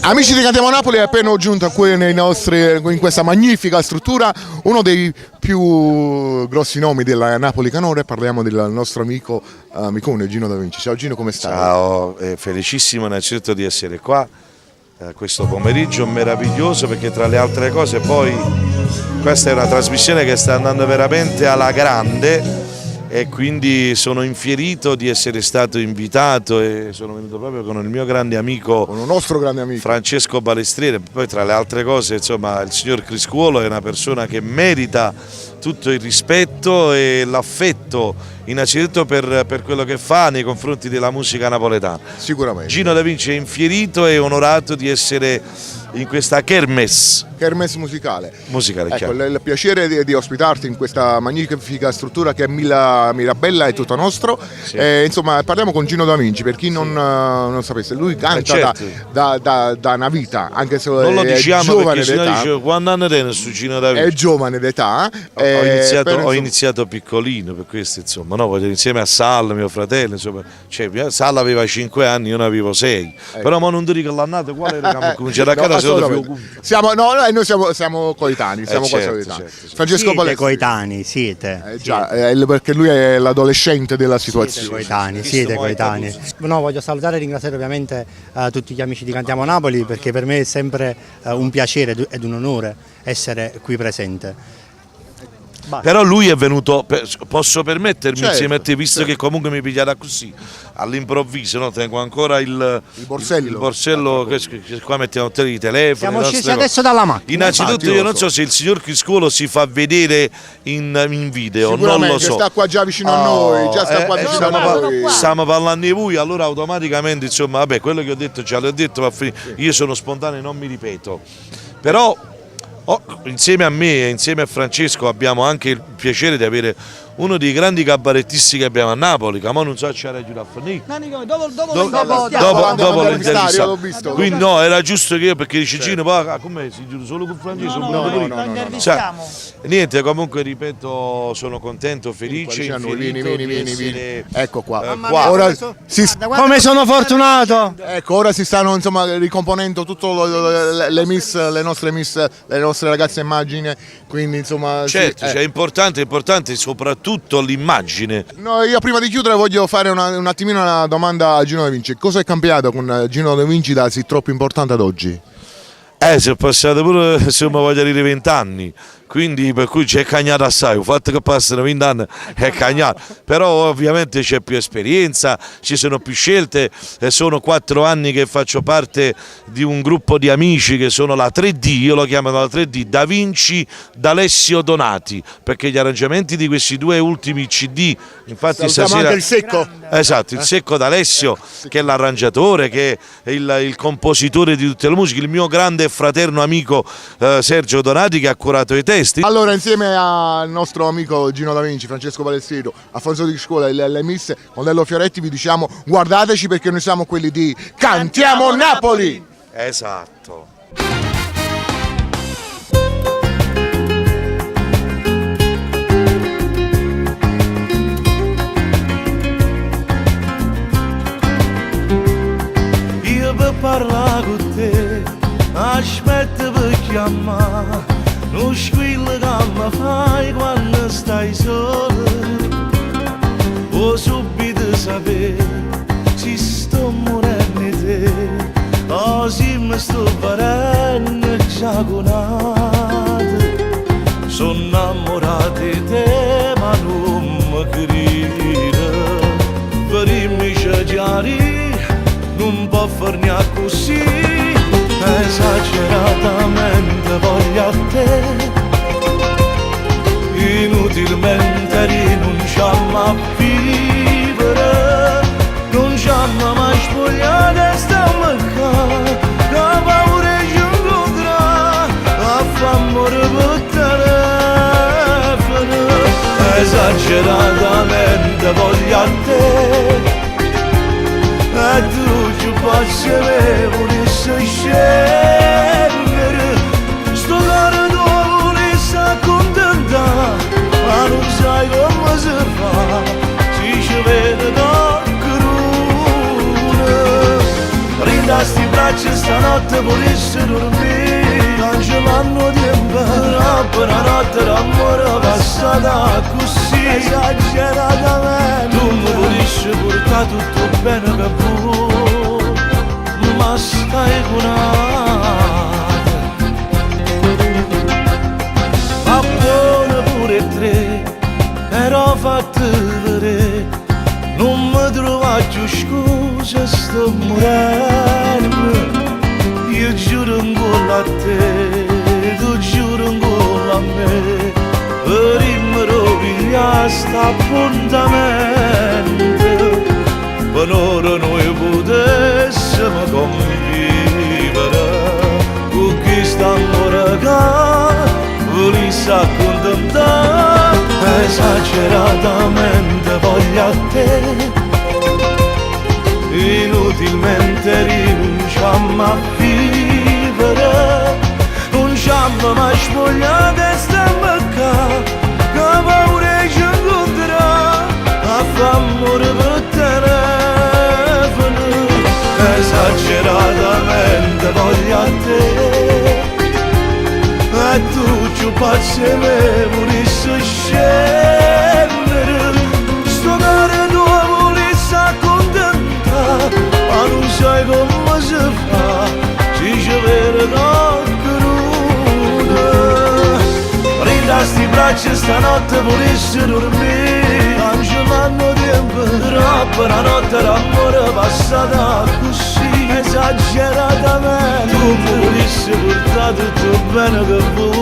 Amici di Cantiamo Napoli, è appena giunto qui in questa magnifica struttura uno dei più grossi nomi della Napoli Canore. Parliamo del nostro amicone Gino Da Vinci. Ciao Gino, come stai? Ciao, felicissimo innanzitutto di essere qua questo pomeriggio meraviglioso, perché tra le altre cose poi questa è una trasmissione che sta andando veramente alla grande e quindi sono infierito di essere stato invitato e sono venuto proprio con il mio grande amico, con un nostro grande amico Francesco Balestriere. Poi tra le altre cose, insomma, il signor Criscuolo è una persona che merita tutto il rispetto e l'affetto innanzitutto per quello che fa nei confronti della musica napoletana. Sicuramente. Gino Da Vinci è infierito e onorato di essere in questa kermesse musicale. Ecco, il piacere di ospitarti in questa magnifica struttura che è Mirabella, è tutto nostro. Sì. Insomma, parliamo con Gino Da Vinci, per chi non sapesse, lui canta certo. da una vita, anche se non lo diciamo giovane perché d'età. dice, quando anno tiene su Gino Da Vinci? È giovane d'età. Ho iniziato piccolino, per questo insomma, no, insieme a Salla, mio fratello, insomma, cioè, Salla aveva 5 anni, io ne avevo 6. Però ma non ti dico l'annata quale era che cominciato a casa. Noi siamo coetanei, certo. Francesco siete coetanei, siete. Perché lui è l'adolescente della situazione. Siete coetanei. No, voglio salutare e ringraziare ovviamente tutti gli amici di Cantiamo Napoli, perché per me è sempre un piacere ed un onore essere qui presente. Però lui è venuto, posso permettermi, certo, insieme a te, visto che comunque mi pigliata così all'improvviso, no? Tengo ancora il borsello che qua mettiamo tutti i telefoni. Siamo scesi adesso dalla macchina. Innanzitutto io non so se il signor Criscuolo si fa vedere in video, non lo so. Sta qua già vicino a noi, Stiamo parlando di voi, allora automaticamente, insomma, vabbè, quello che ho detto già l'ho detto, va finito. Io sono spontaneo, non mi ripeto. Però insieme a me e insieme a Francesco abbiamo anche il piacere di avere uno dei grandi cabarettisti che abbiamo a Napoli, che non so se c'era giù a finire. Dopo l'intervista. Quindi no, era giusto che io, perché dice Gino, come si giuro solo con Francesco? No. Niente, comunque ripeto, sono contento, felice, vieni. Ecco qua. Ora come sono fortunato! Ecco, ora si stanno ricomponendo tutte le nostre ragazze immagine, quindi insomma. Certo, è importante soprattutto l'immagine. No, io prima di chiudere voglio fare un attimino una domanda a Gino Da Vinci. Cosa è cambiato con Gino Da Vinci da sì troppo importante ad oggi? Si è passato pure, insomma, voglio dire 20 anni, quindi per cui c'è cagnato assai, il fatto che passano 20 anni è cagnato, però ovviamente c'è più esperienza, ci sono più scelte, sono 4 anni che faccio parte di un gruppo di amici che sono la 3D, io lo chiamo la 3D, Da Vinci, D'Alessio, Donati, perché gli arrangiamenti di questi 2 ultimi CD, infatti stasera... il secco. Esatto, il secco D'Alessio, che è l'arrangiatore, che è il compositore di tutte le musiche, il mio grande fraterno amico Sergio Donati, che ha curato i testi. Allora, insieme al nostro amico Gino Da Vinci, Francesco Balestriere, Alfonso Di Scuola e le Miss Modello Fioretti, vi diciamo guardateci, perché noi siamo quelli di Cantiamo Napoli! Esatto. Io per parlare con te aspetta per chiamare, non squillo che mi fai quando stai solo. Vuoi subito sapere se sto morendo di te o se mi sto parendo giaconato. Sono innamorato di te ma non mi crede, per me c'è non può farne così, esageratamente voglio a te, inutilmente rinunciamo a vivere, non ci hanno mai spogliato e stiamo qua, la paura ci incontra, a famore per telefono, esageratamente voglio a te. E tu ci posso volessi scendere, sto cuore tu volessi accontentare, ma non sai come si fa, si ci vede da cruna. Rinda sti braccia stanotte stanotte volessi dormire, cancellando tempo, troppo una notte d'amore passata così esageratamente. Tu mi volessi portare tutto bene che vuoi, ma stai curata. Ma buono pure tre, però fatti vedere, non mi trova più scusa, sto morendo. Io giuro ancora a te, tu giuro ancora a me, per me roviglia sta appuntamento. Per ora noi potessimo convivere, con chi sta ancora qua, volessi accontentare, esageratamente voglio a te. Inutilmente rinunciamo a vivere, non c'hanno mai spogliato e stiamo qua, che paura ci incontrerà a famore per telefono. Esageratamente voglio a te, e tu ci passi me volessi scendere, sto cuore tuo volessi accontentare. Ma non sai come si fa, si ci vede cruda. Rinda sti braccia stanotte volessi dormire, cancellando tempo, troppo una notte d'amore passata così esageratamente. Tu mi volessi portare tutto bene che vuoi,